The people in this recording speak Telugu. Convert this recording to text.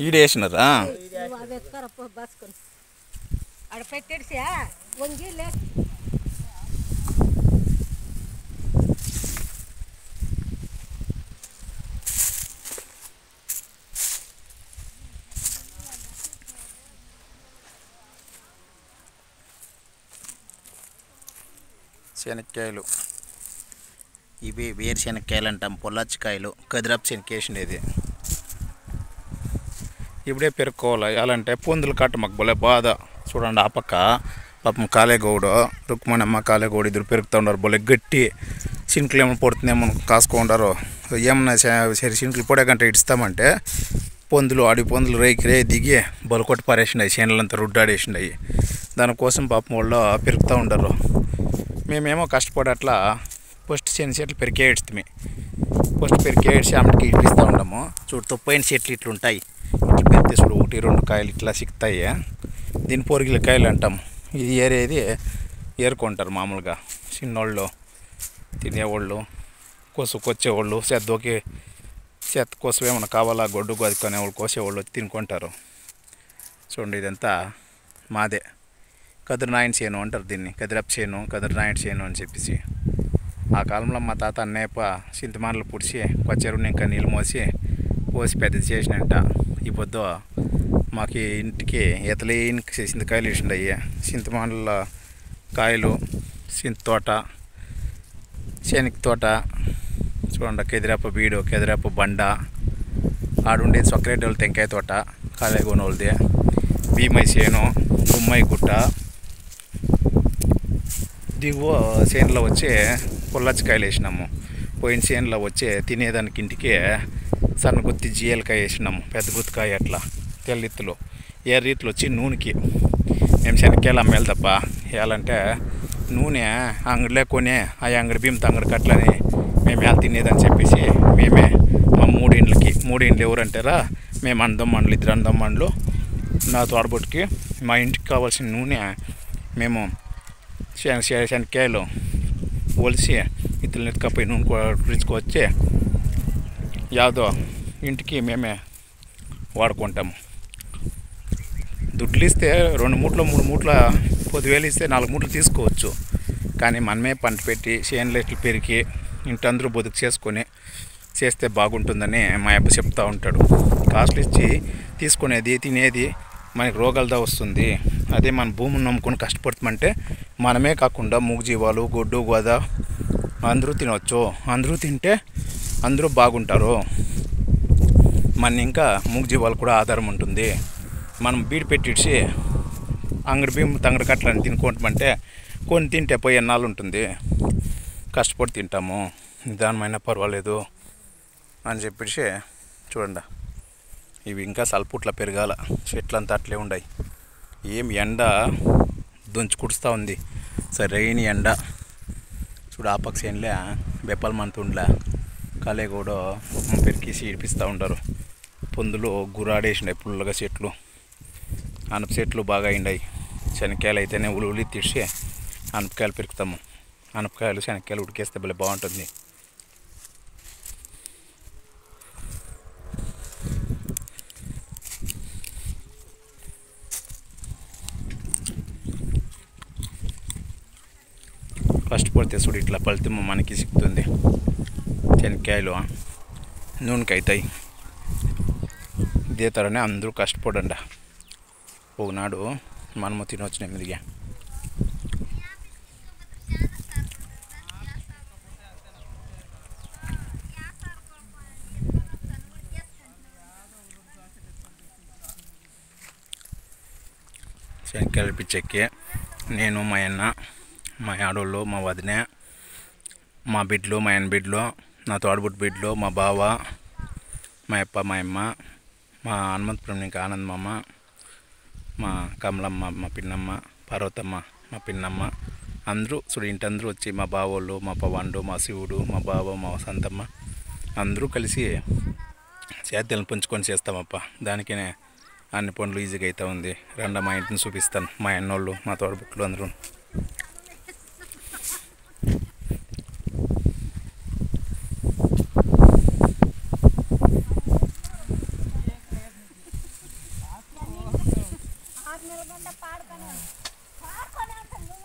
ఈడేసినారా ఆడ పెట్టేసి వంగి లే శనక్కాయలు ఇవి వేరుశనక్కాయలు అంటాం, పొల్లచ్చికాయలు. కదిరపు శనకేసినది ఇప్పుడే పెరుక్కోవాలి. ఎలా అంటే పొందులు కట్ట మాకు భలే బాధ. చూడండి ఆ పక్క పాపం కాలేగౌడు, రుక్మణమ్మ కాలేగౌడు ఇద్దరు పెరుగుతూ ఉన్నారు. భలే గట్టి సింకులు ఏమైనా పడుతుందేమో కాసుకుంటారు. ఏమన్నా సరే సింకులు పొడే గంట ఇడుస్తామంటే పొందులు అడవి పొందులు రేకి దిగి బొలకొట్టి పారేసినాయి, చేనులంతా రుడ్డాడేసినాయి. దానికోసం పాపం వాళ్ళు పెరుగుతూ ఉండరు. మేమేమో కష్టపడి అట్లా ఫస్ట్ చిన్న చెట్లు పెరికేడ్చుతాము. ఫస్ట్ పెరికేడ్చి ఆమెకి ఇట్లిస్తూ ఉంటాము. చూడు తొప్పైన చెట్లు ఇట్లా ఉంటాయి. ఇట్లా పెరిగితే చూడు 1-2 కాయలు ఇట్లా సిక్కుతాయి. దీని పొరిగిల కాయలు అంటాము. ఇది ఏరేది ఏరుకుంటారు మామూలుగా చిన్నోళ్ళు, తినేవాళ్ళు, కోసుకొచ్చేవాళ్ళు, చెత్త కోసం ఏమైనా కావాలా గొడ్డు కొనేవాళ్ళు కోసేవాళ్ళు తినుకుంటారు. చూడండి ఇదంతా మాదే. కదిరినాయన చేను అంటారు దీన్ని, కదిరపు చేను, కదిరినాయన చేను అని చెప్పేసి. ఆ కాలంలో మా తాత అన్నయ్యప్ప చింతమానలు పుడిచి కొచ్చెరువుని ఇంకా నీళ్ళు పోసి పెద్దది చేసినంట. ఈ పొద్దు మాకు ఇంటికి ఎతలేని చింతకాయలు వేసిండయి. చింతమానల కాయలు, చింత తోట, శనగ తోట. చూడండి కెదిరప్ప బీడు, కెదిరప్ప బండ, ఆడుండేది చొక్కరెడ్డి వాళ్ళు టెంకాయ తోట, కాలేగోని వాళ్ళది, భీమై చేను, గుమ్మై గుట్ట. దిగువ చేనులో వచ్చి పొల్లచ్చికాయలు వేసినాము. పోయిన చేనులో వచ్చి తినేదానికి ఇంటికి సన్న గుత్తి జీయలకాయ వేసినాము, పెద్ద గుత్తికాయ అట్లా తెల్లిత్తులు. ఏ రీతిలో వచ్చి నూనెకి మేము శనక్కాయలు అమ్మేయాలి తప్ప వేయాలంటే నూనె అంగడిలో కొని ఆ అంగడి భీమతో అంగడి కట్లని మేము ఎలా తినేదని చెప్పేసి మేమే మా 3 ఇండ్లు ఎవరంటారా, మేము అన్నదమ్మండ్లు, 2 అన్నదమ్మండ్లు, నా తోడబొట్టుకి మా ఇంటికి కావాల్సిన నూనె మేము శనక్కాయలు ఒలిసి ఇతరులు ఎత్తుకపోయి నూనె కుడుచుకొచ్చి యాదో ఇంటికి మేమే వాడుకుంటాము. దుడ్లు ఇస్తే 2 మూటలు 3 మూటల 10,000 ఇస్తే 4 మూటలు తీసుకోవచ్చు. కానీ మనమే పంట పెట్టి చేనులు ఇట్లు పెరిగి ఇంటందరూ బతుకు చేసుకొని చేస్తే బాగుంటుందని మా అబ్బ చెప్తూ ఉంటాడు. కాస్ట్లు ఇచ్చి తీసుకునేది తినేది మనకి రోగాలతో వస్తుంది. అదే మన భూమిని నమ్ముకొని కష్టపడతామంటే మనమే కాకుండా మూగజీవాలు, గొడ్డు గోద అందరూ తినవచ్చు. అందరూ తింటే అందరూ బాగుంటారు. మన ఇంకా మూగజీవాలు కూడా ఆధారం ఉంటుంది. మనం బీడు పెట్టించి అంగడి భీము తంగడి కట్టలని తినుకుంటామంటే కొన్ని తింటే పోయి ఎన్నాళ్ళు ఉంటుంది. కష్టపడి తింటాము, నిదానమైనా పర్వాలేదు అని చెప్పేసి. చూడండి ఇవి ఇంకా సల్పుట్ల పెరగాల, చెట్లంతా అట్లే ఉన్నాయి. ఏం ఎండ దుంచి కుడుస్తూ ఉంది, సరైన ఎండ. చూడు ఆ పక్క చేనులే బెప్పల మంతుండ్లే కాలేగూడో పెరికేసి ఇడిపిస్తూ ఉంటారు. పొందులు గురాడేసినాయి పుల్లగా చెట్లు, అనప చెట్లు బాగా అయిండాయి. శనక్కాయలు అయితేనే ఉలి తీసి అనపకాయలు పెరుకుతాము. అనపకాయలు శనక్కాయలు ఉడికేస్తే భలే బాగుంటుంది. కష్టపడితే చూడు ఇట్లా ఫలితం మనకి సిక్కుతుంది. శనక్కాయలు నూనెకి అవుతాయి. ఇదే తరనే అందరూ కష్టపడండి. ఒకనాడు మనము తినొచ్చు నెమ్మదిగా. శనక్కాయలు పిచ్చెక్కి నేను, మా అన్న, మా ఆడోళ్ళు, మా వదిన, మా బిడ్డలు, మా అన్న బిడ్డలు, నా తోడబుట్టు బిడ్డలు, మా బావ, మా అప్ప, మా అమ్మ, మా హనుమంతపురం ఇంకా ఆనందమ్మ, మా కమలమ్మ, మా పిన్నమ్మ, పార్వతమ్మ, మా పిన్నమ్మ, అందరూ చూడు ఇంటందరూ వచ్చి మా బావోళ్ళు, మా పవాండు, మా శివుడు, మా బావ, మా సంతమ్మ అందరూ కలిసి చేతులను పుంచుకొని చేస్తామప్ప. దానికనే అన్ని పనులు ఈజీగా అవుతూ ఉంది. రండి మా ఇంటిని చూపిస్తాను, మా అన్నోళ్ళు, మా తోడబుట్లు అందరూ. నెలకొండ పాడుకొని పాడుకొని ఉంటుంది